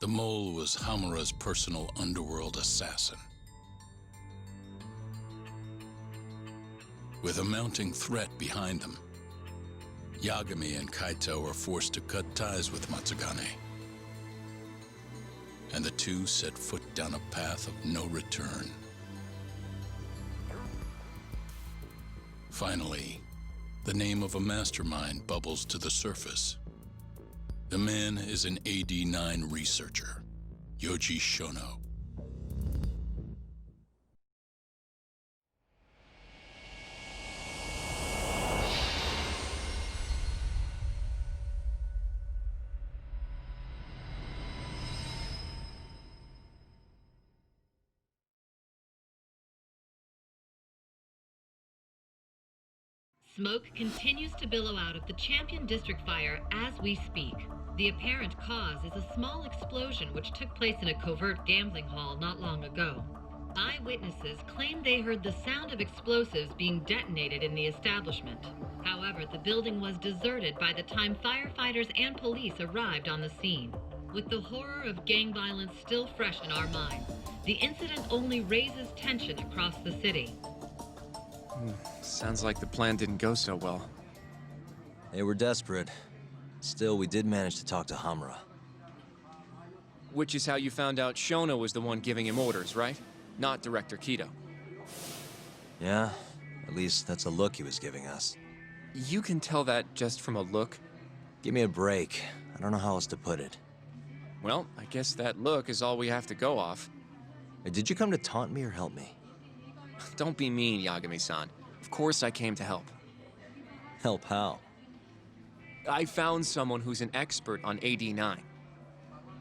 The mole was Hamura's personal underworld assassin. With a mounting threat behind them, Yagami and Kaito are forced to cut ties with Matsugane. And the two set foot down a path of no return. Finally, the name of a mastermind bubbles to the surface. The man is an AD-9 researcher, Yoji Shono. Smoke continues to billow out of the Champion District fire as we speak. The apparent cause is a small explosion which took place in a covert gambling hall not long ago. Eyewitnesses claim they heard the sound of explosives being detonated in the establishment. However, the building was deserted by the time firefighters and police arrived on the scene. With the horror of gang violence still fresh in our minds, the incident only raises tension across the city. Sounds like the plan didn't go so well. They were desperate. Still, we did manage to talk to Hamura. Which is how you found out Shono was the one giving him orders, right? Not Director Kido. Yeah, at least that's a look he was giving us. You can tell that just from a look? Give me a break. I don't know how else to put it. Well, I guess that look is all we have to go off. Hey, did you come to taunt me or help me? Don't be mean, Yagami-san. Of course I came to help. Help how? I found someone who's an expert on AD-9.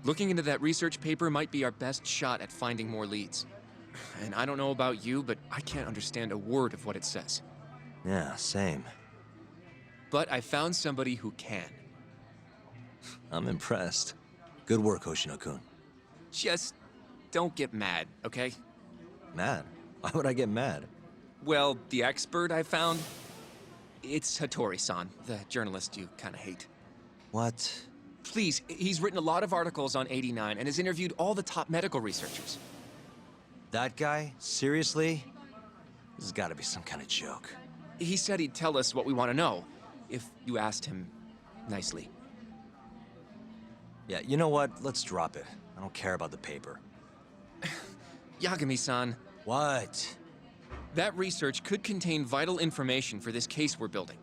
Looking into that research paper might be our best shot at finding more leads. And I don't know about you, but I can't understand a word of what it says. Yeah, same. But I found somebody who can. I'm impressed. Good work, Hoshino-kun. Just don't get mad, okay? Mad? Why would I get mad? Well, the expert I found, it's Hattori-san, the journalist you kind of hate. What? Please, he's written a lot of articles on AD-9 and has interviewed all the top medical researchers. That guy? Seriously? This has got to be some kind of joke. He said he'd tell us what we want to know, if you asked him nicely. Yeah, you know what? Let's drop it. I don't care about the paper. Yagami-san. What? That research could contain vital information for this case we're building.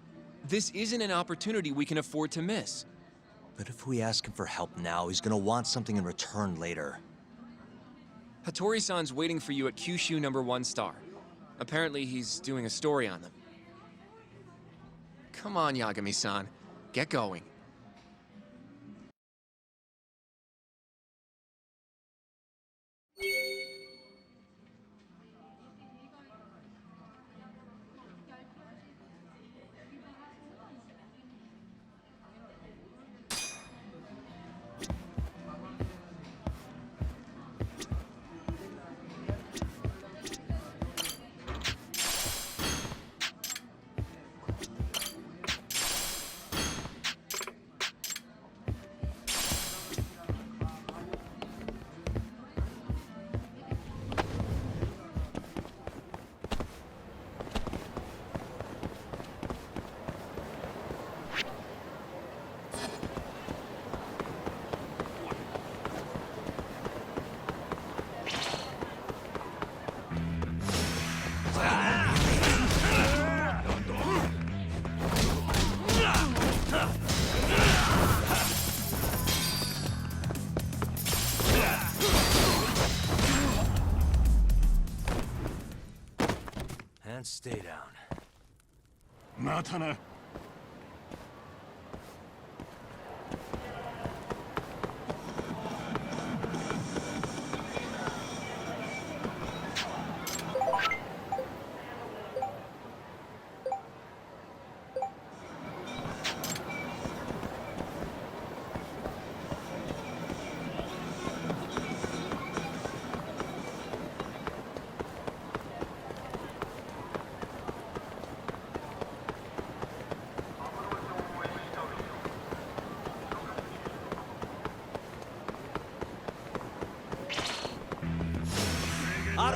This isn't an opportunity we can afford to miss. But if we ask him for help now, he's gonna want something in return later. Hattori-san's waiting for you at Kyushu #1 star. Apparently he's doing a story on them. Come on, Yagami-san. Get going. And stay down. またな。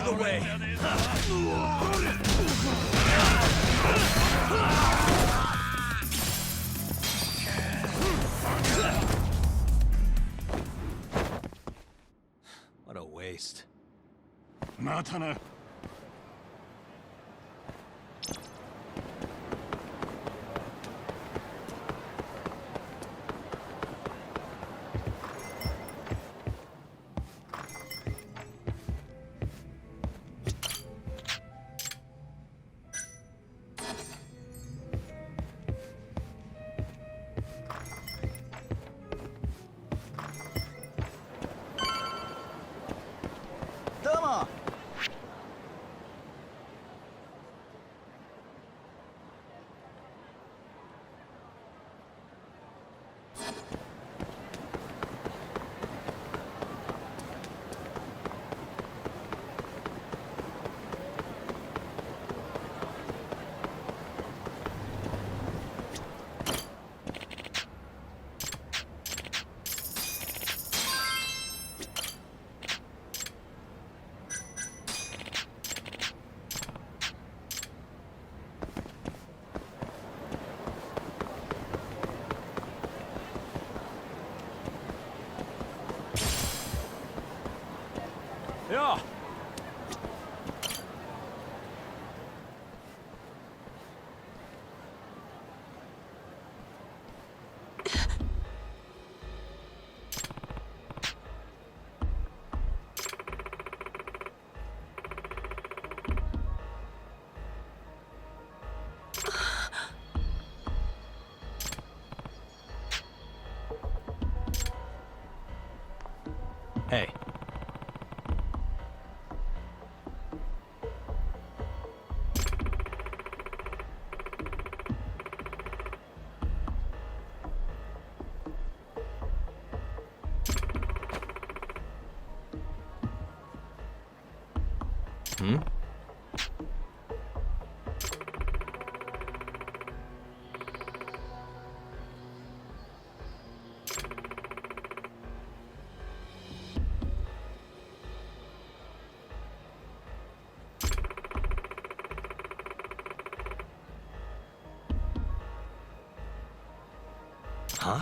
of the way! What a waste. またな。どうも。よ Hey. Hmm? Huh?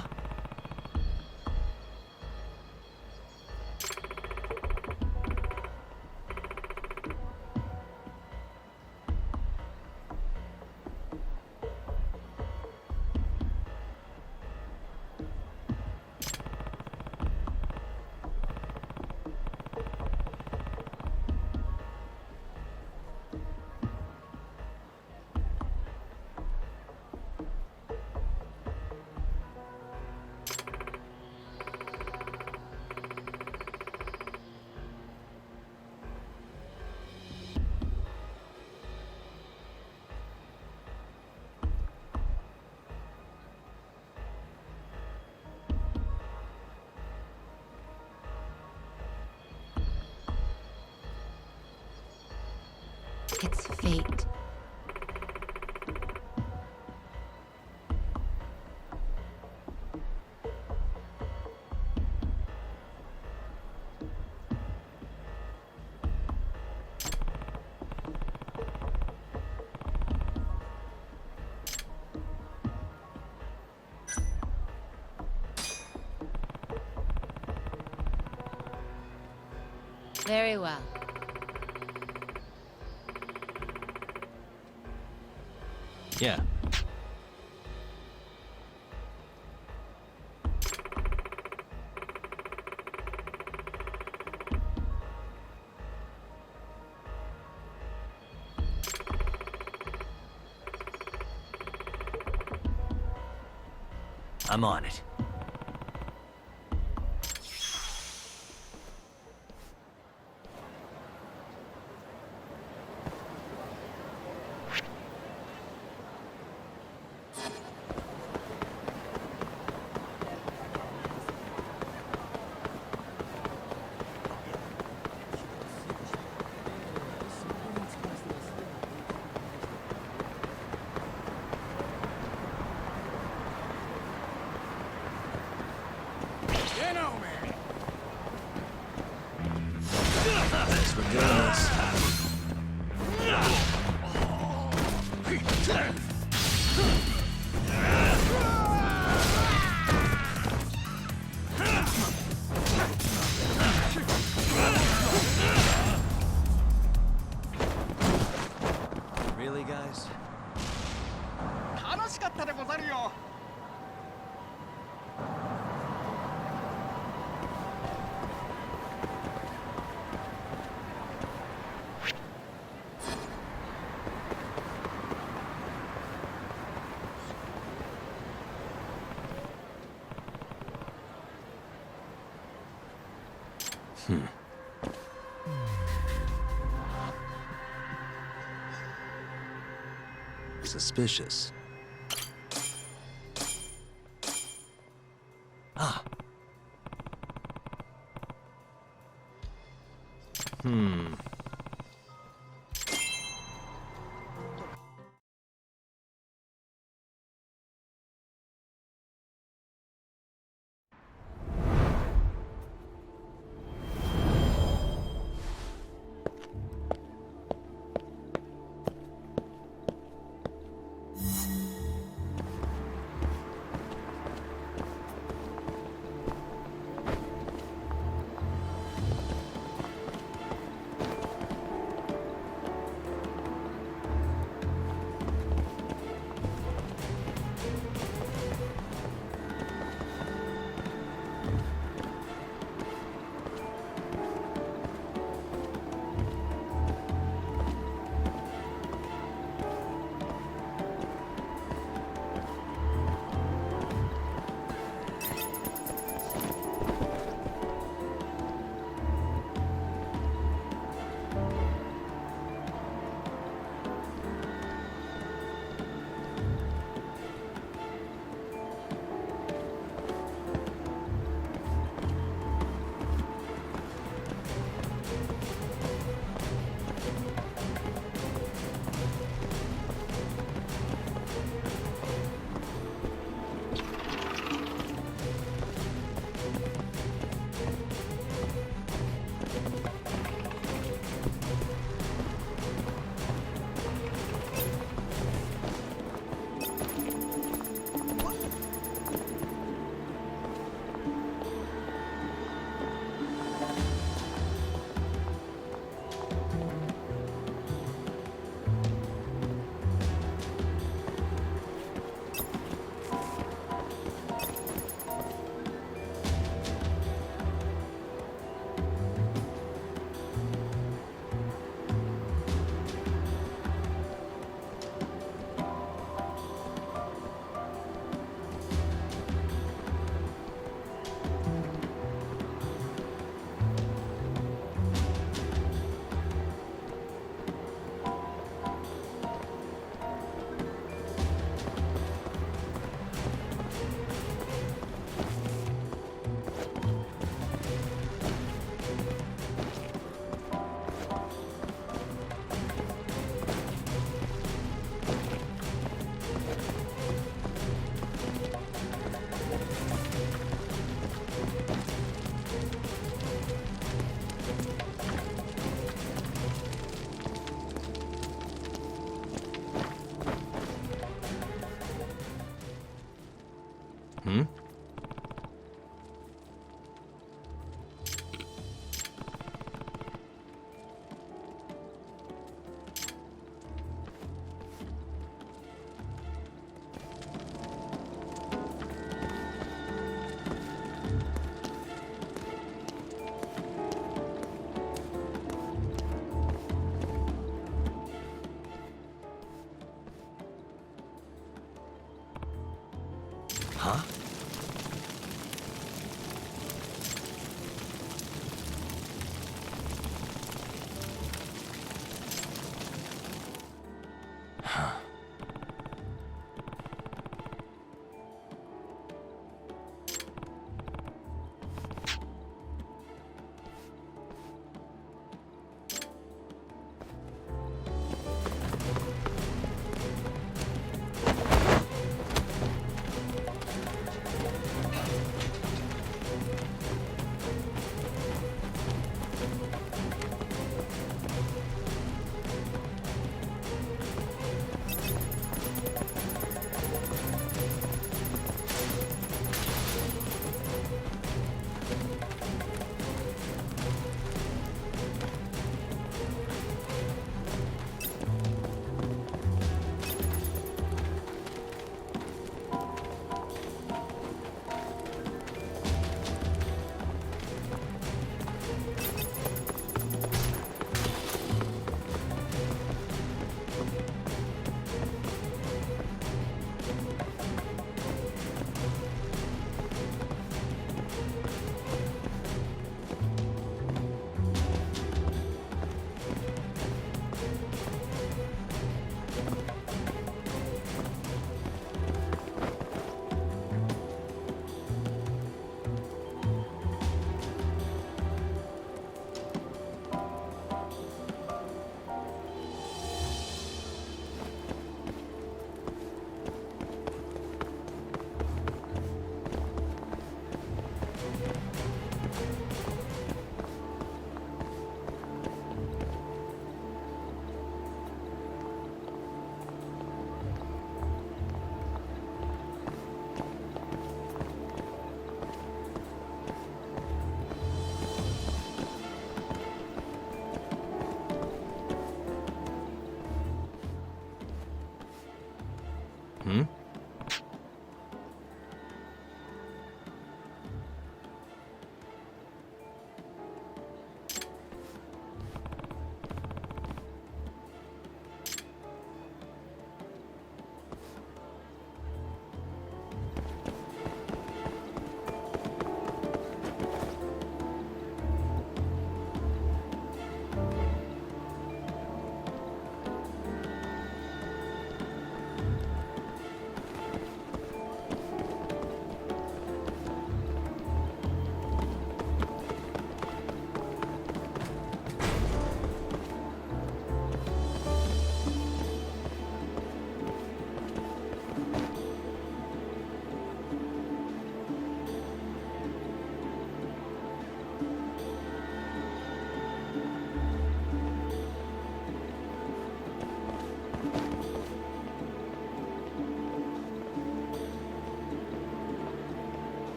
It's fate. Very well. Yeah. I'm on it. Thanks for doing this. Suspicious. Ah. Huh?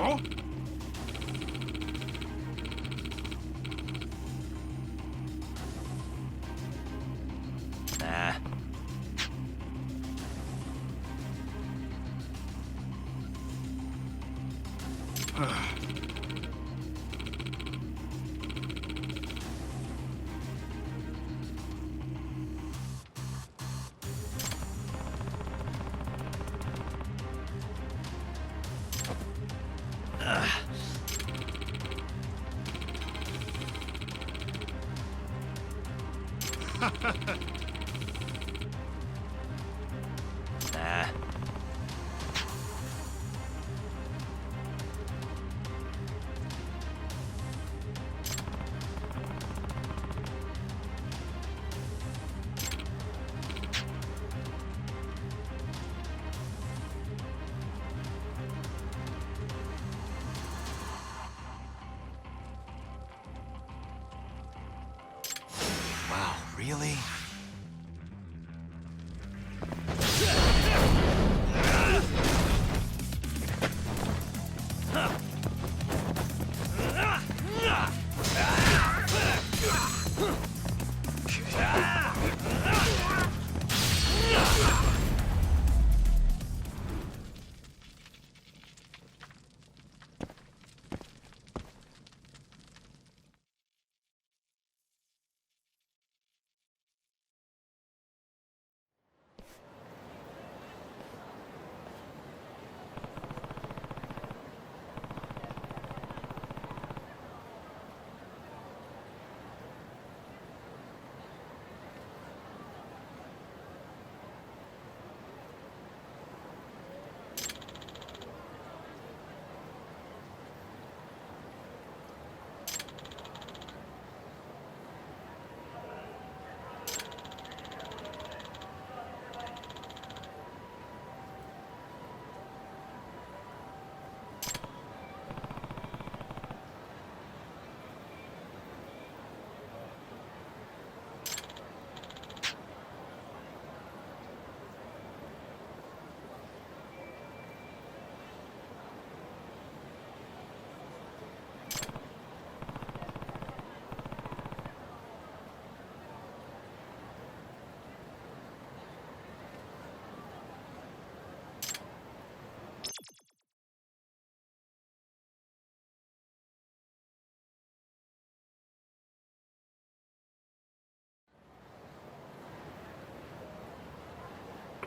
Oh? Nah. Nah. Wow, really?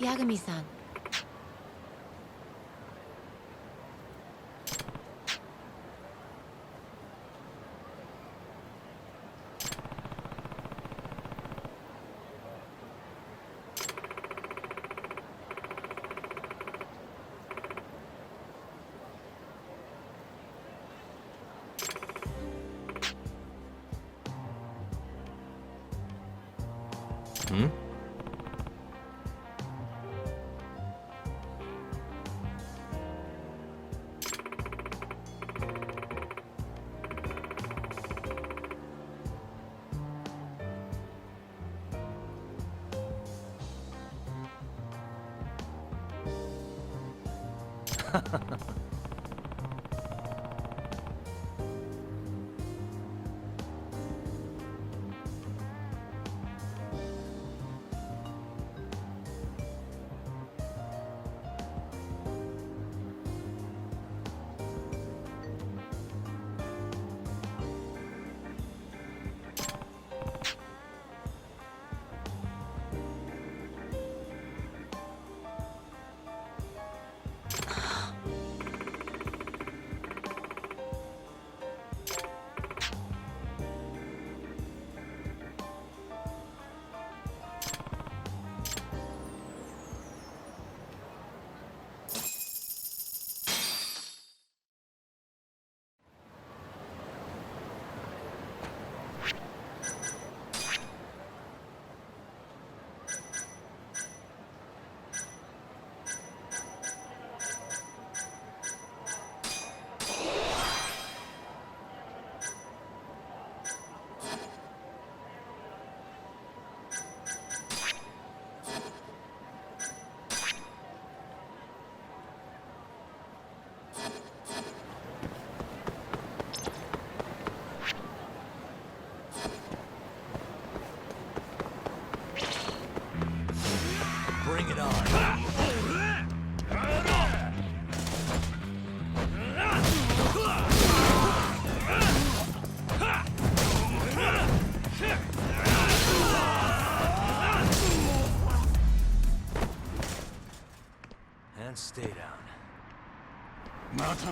Yagami-san. Hmm?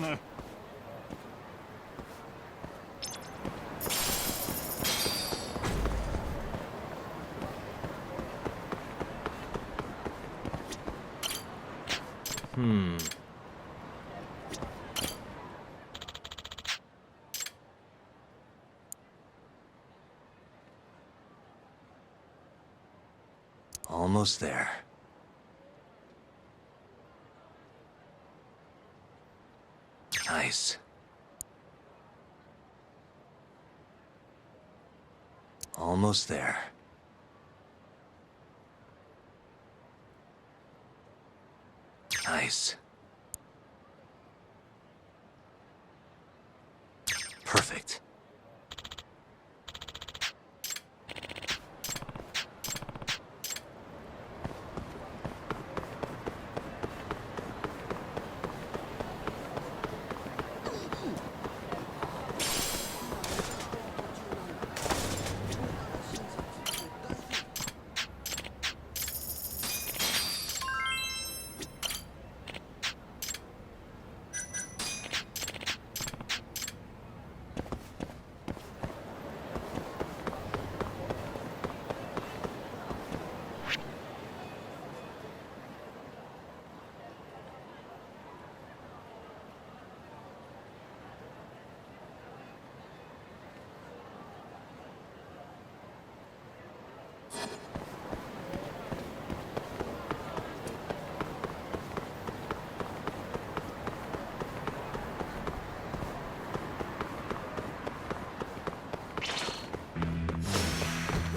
たな。Almost there. Nice. Almost there. Nice. Perfect.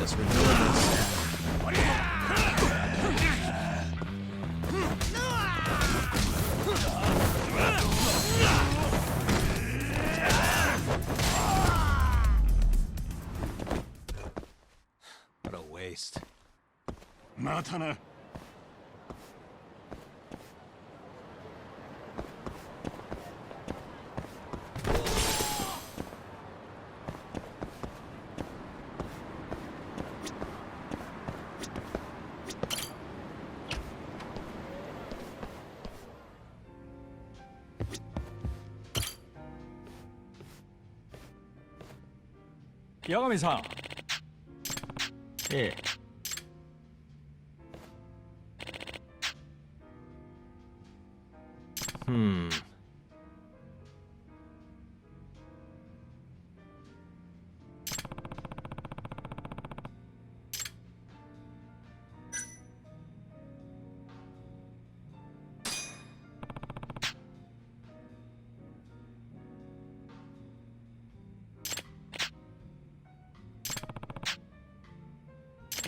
Guess we're doing this. What a waste. またな。八神さん。ええ。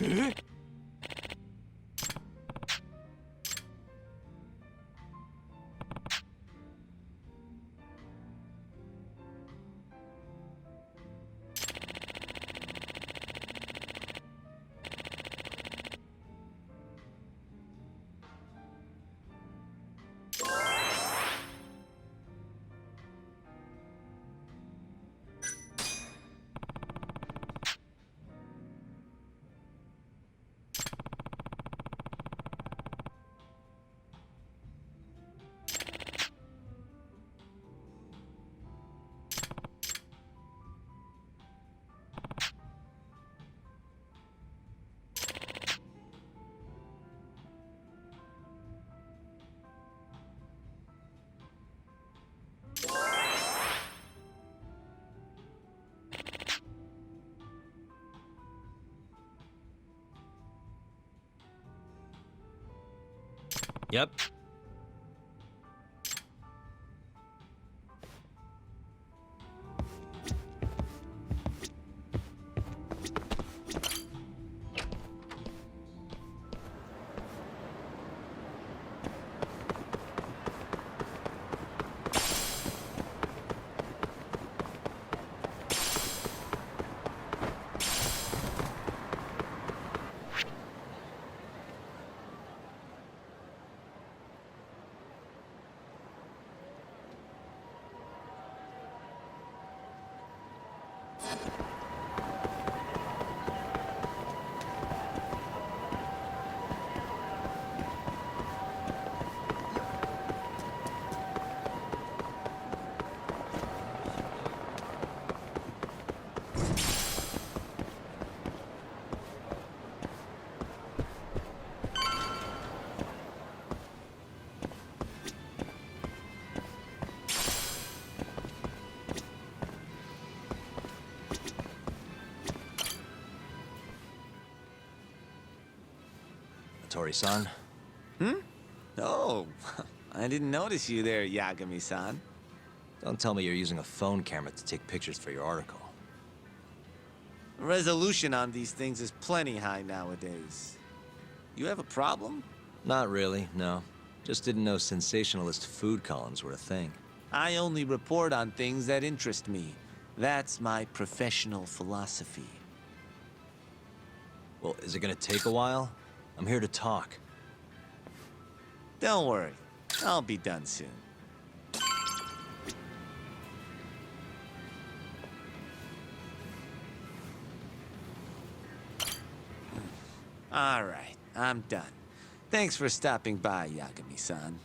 え？Yep. laboratory-san. Oh, I didn't notice you there, Yagami-san. Don't tell me you're using a phone camera to take pictures for your article. Resolution on these things is plenty high nowadays. You have a problem? Not really, no. Just didn't know sensationalist food columns were a thing. I only report on things that interest me. That's my professional philosophy. Well, is it gonna take a while? I'm here to talk. Don't worry, I'll be done soon. All right, I'm done. Thanks for stopping by, Yagami-san.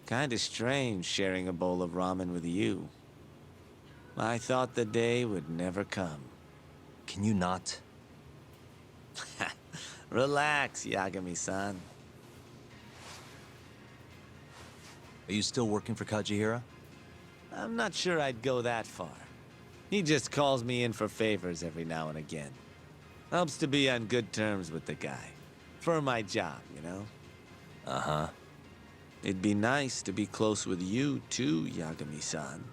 Kinda strange sharing a bowl of ramen with you. I thought the day would never come. Can you not? Relax, Yagami-san. Are you still working for Kajihira? I'm not sure I'd go that far. He just calls me in for favors every now and again. Helps to be on good terms with the guy. For my job, you know? Uh-huh. It'd be nice to be close with you, too, Yagami-san.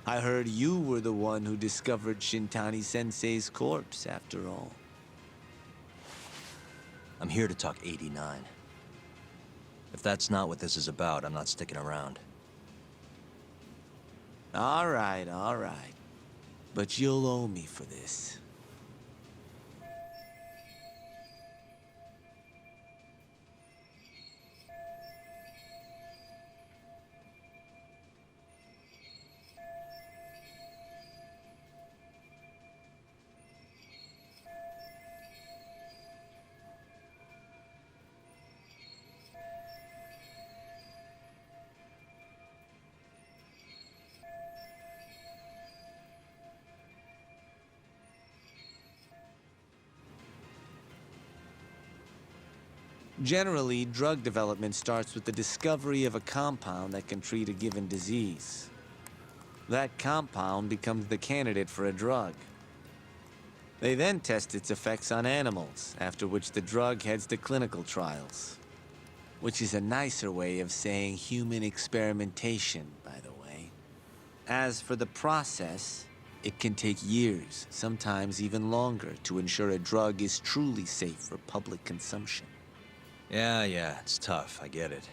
I heard you were the one who discovered Shintani-sensei's corpse, after all. I'm here to talk 89. If that's not what this is about, I'm not sticking around. All right, all right. But you'll owe me for this. Generally, drug development starts with the discovery of a compound that can treat a given disease. That compound becomes the candidate for a drug. They then test its effects on animals, after which the drug heads to clinical trials. Which is a nicer way of saying human experimentation, by the way. As for the process, it can take years, sometimes even longer, to ensure a drug is truly safe for public consumption. Yeah, it's tough, I get it.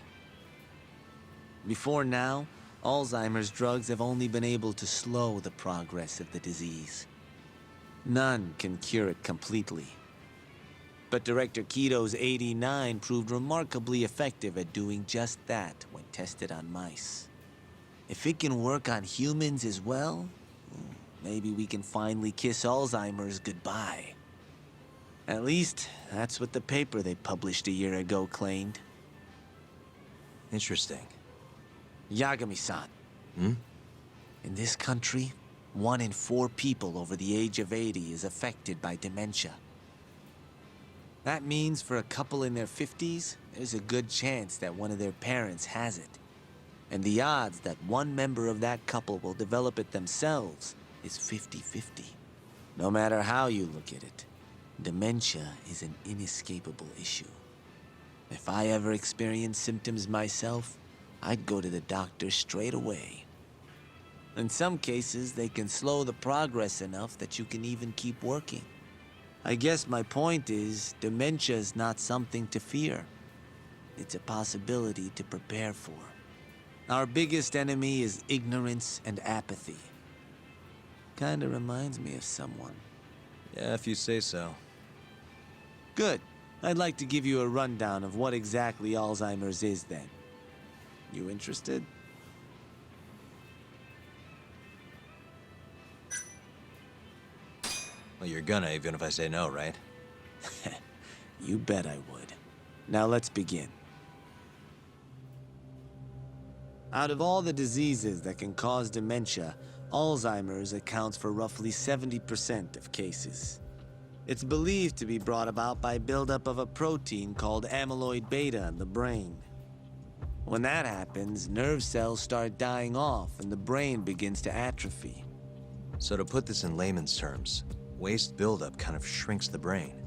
Before now, Alzheimer's drugs have only been able to slow the progress of the disease. None can cure it completely. But Director Kito's 89 proved remarkably effective at doing just that when tested on mice. If it can work on humans as well, maybe we can finally kiss Alzheimer's goodbye. At least, that's what the paper they published a year ago claimed. Interesting. Yagami-san. Hmm? In this country, 1 in 4 people over the age of 80 is affected by dementia. That means for a couple in their 50s, there's a good chance that one of their parents has it. And the odds that one member of that couple will develop it themselves is 50-50. No matter how you look at it, dementia is an inescapable issue. If I ever experienced symptoms myself, I'd go to the doctor straight away. In some cases, they can slow the progress enough that you can even keep working. I guess my point is, dementia is not something to fear. It's a possibility to prepare for. Our biggest enemy is ignorance and apathy. Kinda reminds me of someone. Yeah, if you say so. Good. I'd like to give you a rundown of what exactly Alzheimer's is then. You interested? Well, you're gonna, even if I say no, right? You bet I would. Now let's begin. Out of all the diseases that can cause dementia, Alzheimer's accounts for roughly 70% of cases. It's believed to be brought about by buildup of a protein called amyloid beta in the brain. When that happens, nerve cells start dying off and the brain begins to atrophy. So to put this in layman's terms, waste buildup kind of shrinks the brain.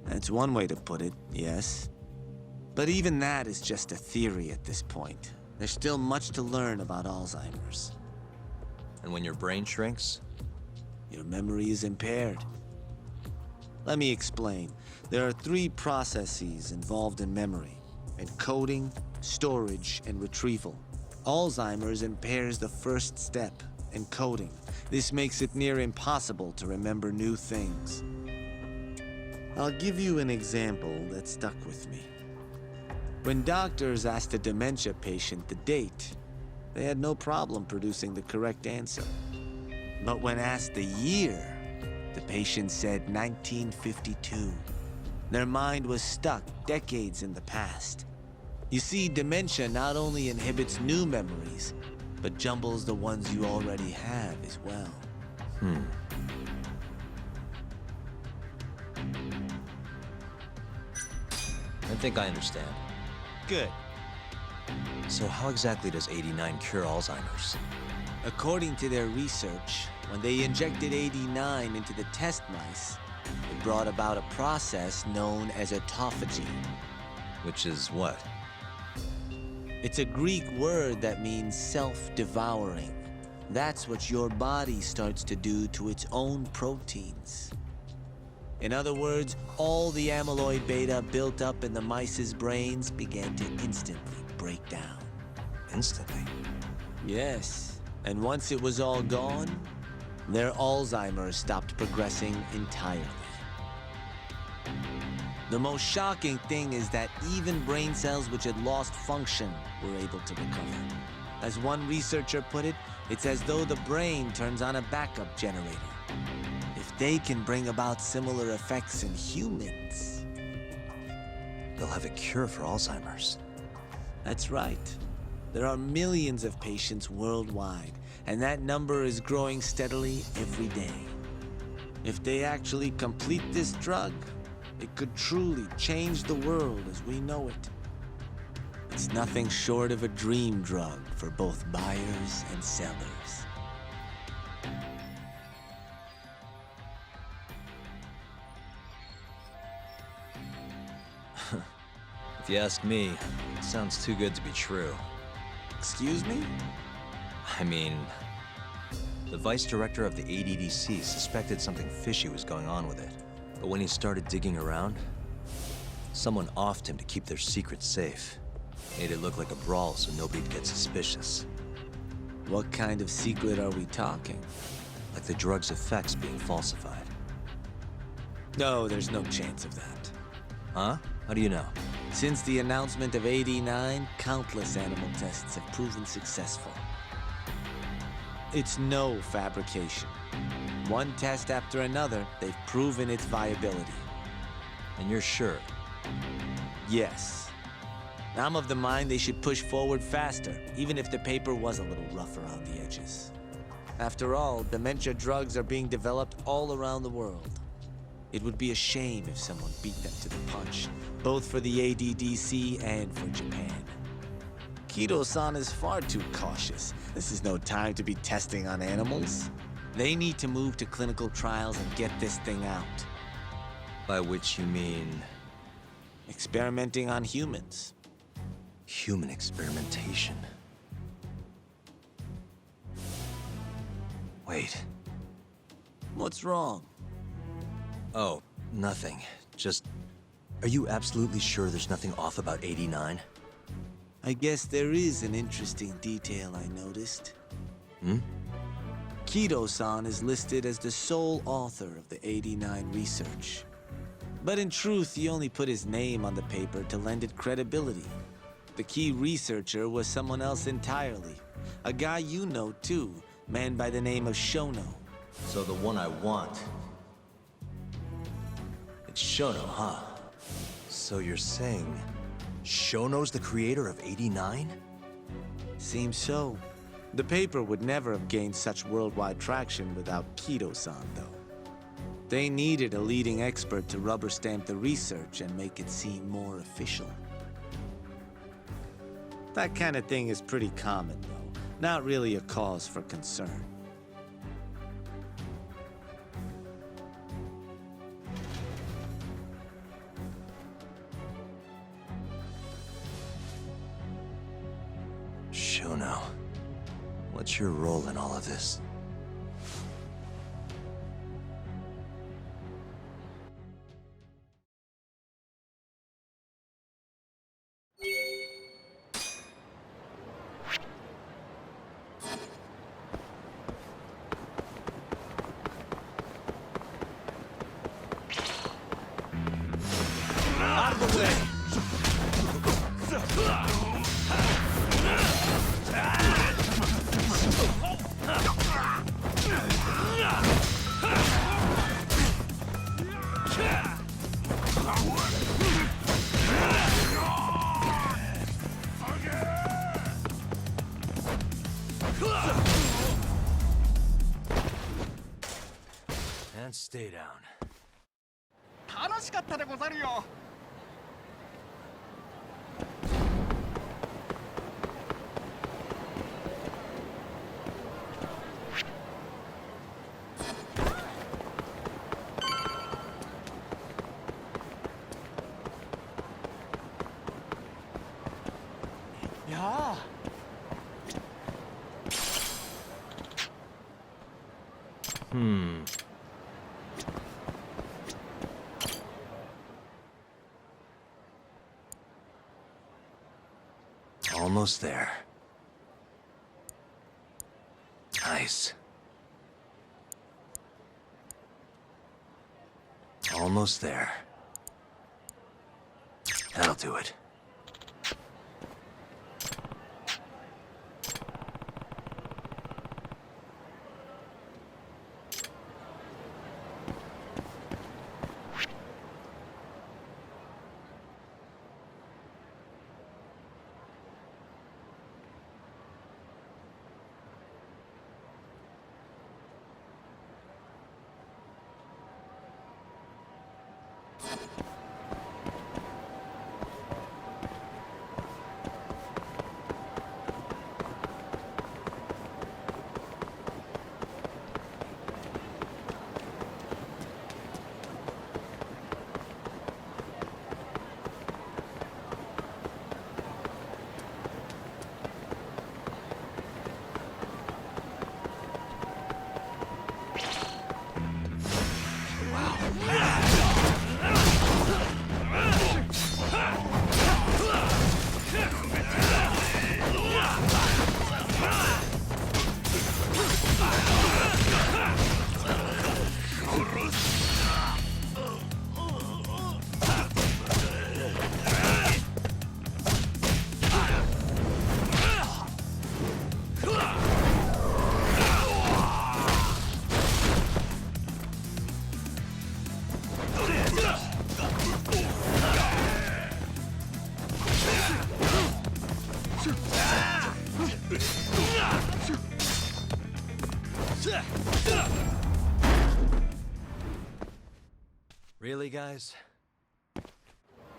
That's one way to put it, yes. But even that is just a theory at this point. There's still much to learn about Alzheimer's. And when your brain shrinks, Your memory is impaired. Let me explain. There are 3 processes involved in memory: encoding, storage, and retrieval. Alzheimer's impairs the first step, encoding. This makes it near impossible to remember new things. I'll give you an example that stuck with me. When doctors asked a dementia patient the date, they had no problem producing the correct answer. But when asked the year, the patient said 1952. Their mind was stuck decades in the past. You see, dementia not only inhibits new memories, but jumbles the ones you already have as well. I think I understand. Good. So how exactly does 89 cure Alzheimer's? According to their research, when they injected 89 into the test mice, it brought about a process known as autophagy. Which is what? It's a Greek word that means self-devouring. That's what your body starts to do to its own proteins. In other words, all the amyloid beta built up in the mice's brains began to instantly break down. Instantly? Yes, and once it was all gone, their Alzheimer's stopped progressing entirely. The most shocking thing is that even brain cells which had lost function were able to recover. As one researcher put it, it's as though the brain turns on a backup generator. If they can bring about similar effects in humans... They'll have a cure for Alzheimer's. That's right. There are millions of patients worldwide, and that number is growing steadily every day. If they actually complete this drug, it could truly change the world as we know it. It's nothing short of a dream drug for both buyers and sellers. If you ask me, it sounds too good to be true. Excuse me? I mean, the vice director of the ADDC suspected something fishy was going on with it. But when he started digging around, someone offed him to keep their secrets safe. Made it look like a brawl so nobody'd get suspicious. What kind of secret are we talking? Like the drug's effects being falsified. No, there's no chance of that. Huh? How do you know? Since the announcement of 89, countless animal tests have proven successful. It's no fabrication. One test after another, they've proven its viability. And you're sure? Yes. I'm of the mind they should push forward faster, even if the paper was a little rough around the edges. After all, dementia drugs are being developed all around the world. It would be a shame if someone beat them to the punch, both for the ADDC and for Japan. Kido-san is far too cautious. This is no time to be testing on animals. They need to move to clinical trials and get this thing out. By which you mean... Experimenting on humans. human experimentation. Wait. What's wrong? Oh, nothing. Just... Are you absolutely sure there's nothing off about 89? I guess there is an interesting detail I noticed. Hmm? Kido-san is listed as the sole author of the 89 research. But in truth, he only put his name on the paper to lend it credibility. The key researcher was someone else entirely. A guy you know too, man by the name of Shono. So the one I want... It's Shono, huh? So you're saying... Shono's the creator of 89? Seems so. The paper would never have gained such worldwide traction without Kido-san, though. They needed a leading expert to rubber stamp the research and make it seem more official. That kind of thing is pretty common, though. Not really a cause for concern. Shono, what's your role in all of this? Out of the way! And stay down. 楽しかったでござるよ。やあ Almost there. Nice. Almost there. That'll do it. Really, guys?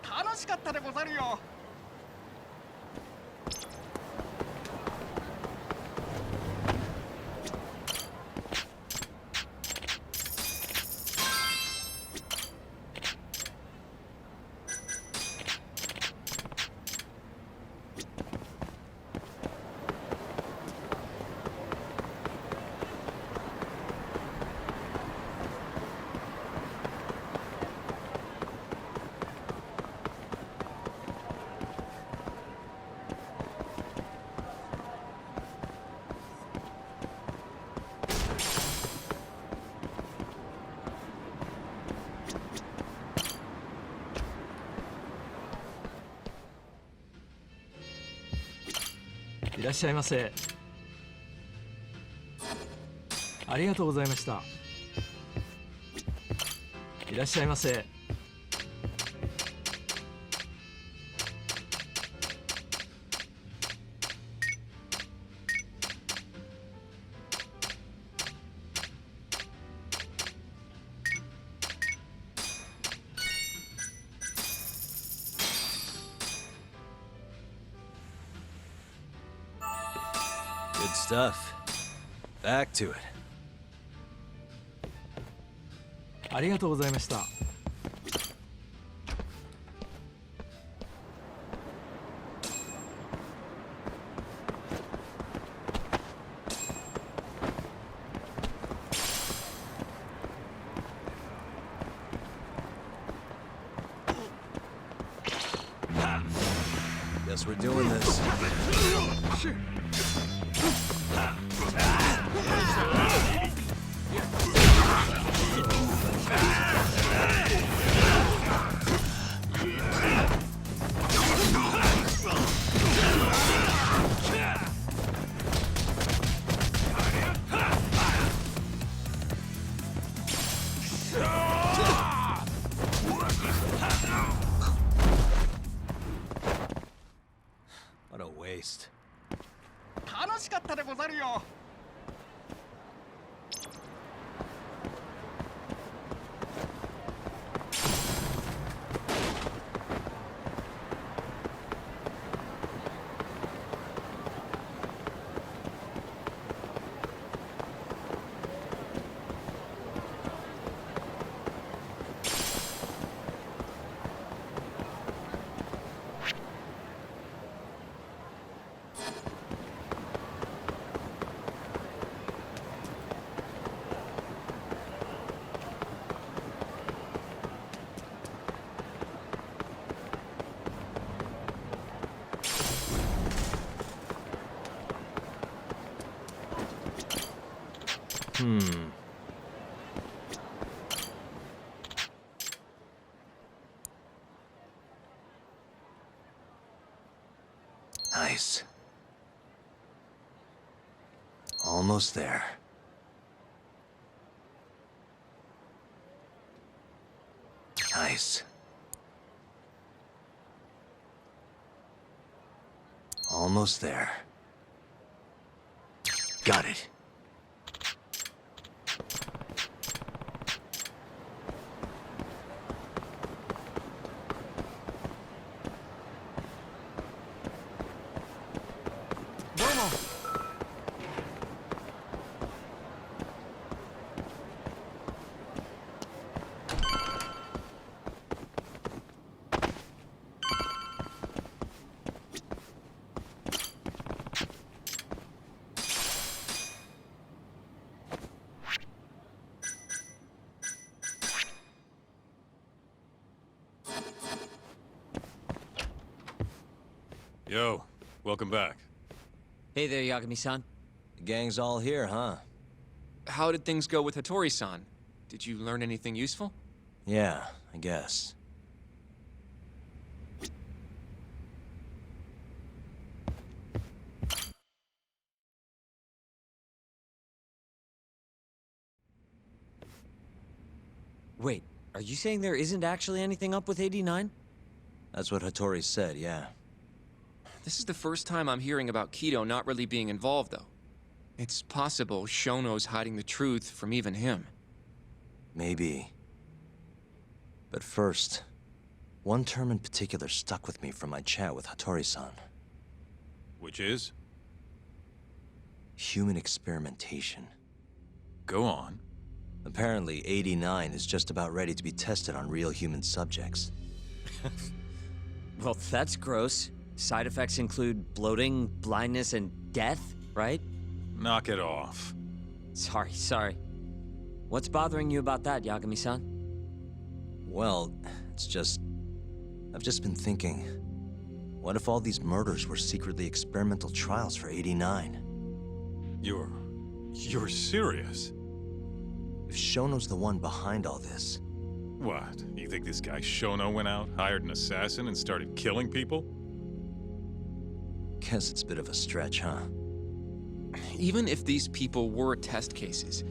楽しかったでござるよ。いらっしゃいませ。ありがとうございました。いらっしゃいませ。Good stuff. Back to it. ありがとうございました。Guess we're doing this. What a waste. 楽しかったでござるよ。Nice. Almost there. Nice. Almost there. Got it. Yo, welcome back. Hey there, Yagami-san. The gang's all here, huh? How did things go with Hattori-san? Did you learn anything useful? Yeah, I guess. Wait, are you saying there isn't actually anything up with 89? That's what Hattori said, yeah. This is the first time I'm hearing about Kido not really being involved, though. It's possible Shono's hiding the truth from even him. Maybe. But first, one term in particular stuck with me from my chat with Hattori-san. Which is? Human experimentation. Go on. Apparently, 89 is just about ready to be tested on real human subjects. Well, that's gross. Side effects include bloating, blindness, and death, right? Knock it off. Sorry. What's bothering you about that, Yagami-san? Well, it's just... I've just been thinking... What if all these murders were secretly experimental trials for 89? You're serious? If Shono's the one behind all this... What? You think this guy Shono went out, hired an assassin, and started killing people? Guess it's a bit of a stretch, huh? Even if these people were test cases,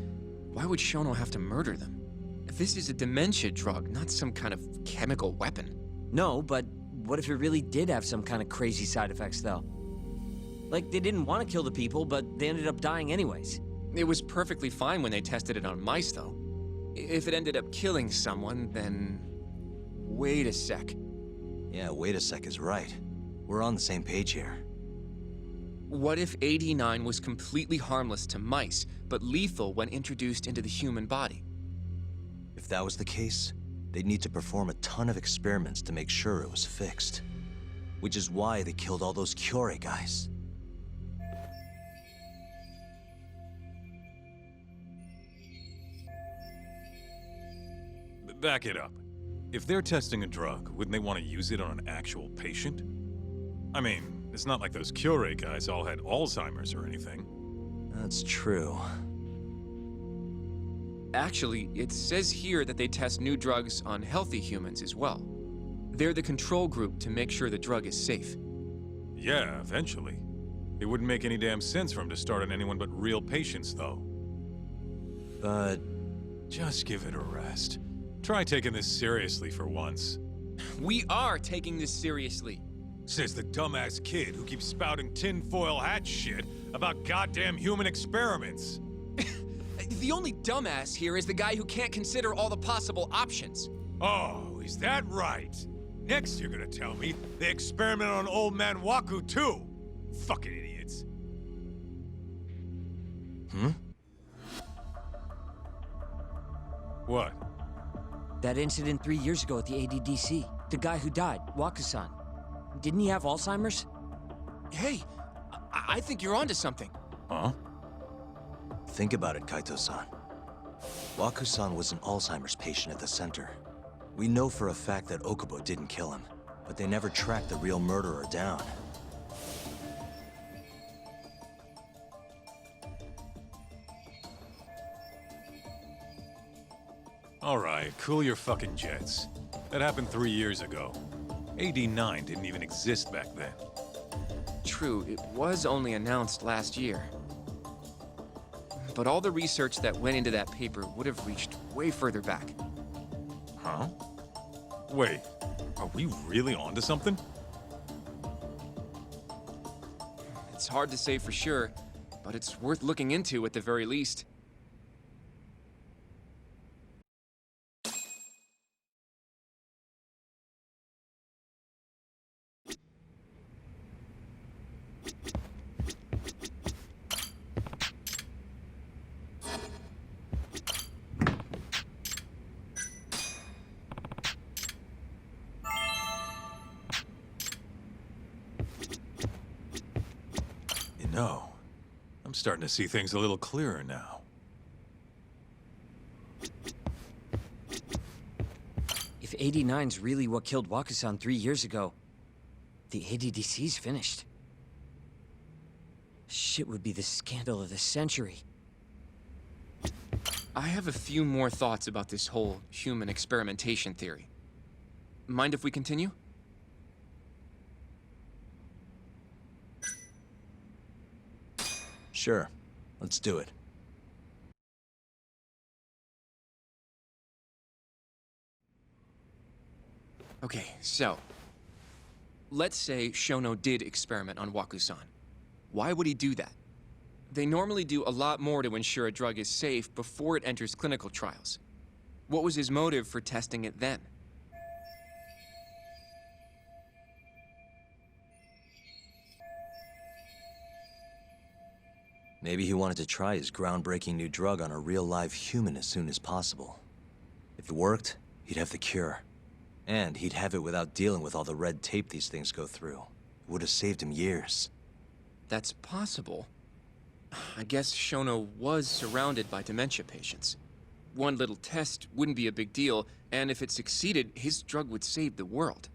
why would Shono have to murder them? This is a dementia drug, not some kind of chemical weapon. No, but what if it really did have some kind of crazy side effects, though? Like, they didn't want to kill the people, but they ended up dying anyways. It was perfectly fine when they tested it on mice, though. If it ended up killing someone, then... Wait a sec. Yeah, wait a sec is right. We're on the same page here. What if AD9 was completely harmless to mice, but lethal when introduced into the human body? If that was the case, they'd need to perform a ton of experiments to make sure it was fixed. Which is why they killed all those Cure guys. Back it up. If they're testing a drug, wouldn't they want to use it on an actual patient? I mean, it's not like those Cure guys all had Alzheimer's or anything. That's true. Actually, it says here that they test new drugs on healthy humans as well. They're the control group to make sure the drug is safe. Yeah, eventually. It wouldn't make any damn sense for them to start on anyone but real patients, though. But Just give it a rest. Try taking this seriously for once. We are taking this seriously. Says the dumbass kid who keeps spouting tinfoil hat shit about goddamn human experiments. The only dumbass here is the guy who can't consider all the possible options. Oh, is that right? Next you're gonna tell me they experiment on old man Waku too. Fucking idiots. What? That incident 3 years ago at the ADDC. The guy who died, Wakusan. Didn't he have Alzheimer's? Hey, I think you're onto something. Huh? think about it, Kaito-san. Waku-san was an Alzheimer's patient at the center. We know for a fact that Okubo didn't kill him, but they never tracked the real murderer down. All right, cool your fucking jets. That happened 3 years ago. AD9 didn't even exist back then. True, it was only announced last year. But all the research that went into that paper would have reached way further back. Huh? Wait, are we really onto something? It's hard to say for sure, but it's worth looking into at the very least. No. I'm starting to see things a little clearer now. If 89's really what killed Wakusan 3 years ago, the ADDC's finished. Shit would be the scandal of the century. I have a few more thoughts about this whole human experimentation theory. Mind if we continue? Sure, let's do it. Okay, so... let's say Shono did experiment on Waku-san. Why would he do that? They normally do a lot more to ensure a drug is safe before it enters clinical trials. What was his motive for testing it then? Maybe he wanted to try his groundbreaking new drug on a real live human as soon as possible. If it worked, he'd have the cure. And he'd have it without dealing with all the red tape these things go through. It would have saved him years. That's possible. I guess Shono was surrounded by dementia patients. One little test wouldn't be a big deal, and if it succeeded, his drug would save the world.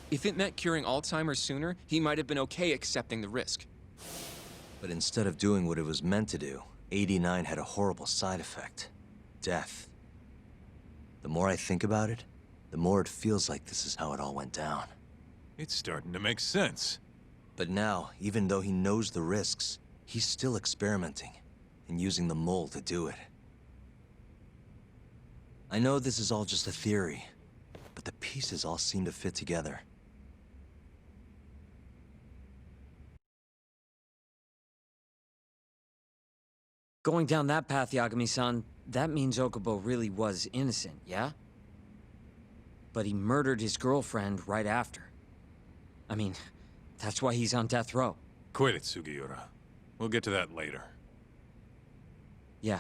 If it meant curing Alzheimer's sooner, he might have been okay accepting the risk. But instead of doing what it was meant to do, 89 had a horrible side effect. Death. The more I think about it, the more it feels like this is how it all went down. It's starting to make sense. But now, even though he knows the risks, he's still experimenting, and using the mole to do it. I know this is all just a theory, but the pieces all seem to fit together. Going down that path, Yagami-san, that means Okubo really was innocent, yeah? But he murdered his girlfriend right after. I mean, that's why he's on death row. Quit it, Sugiura. We'll get to that later. Yeah,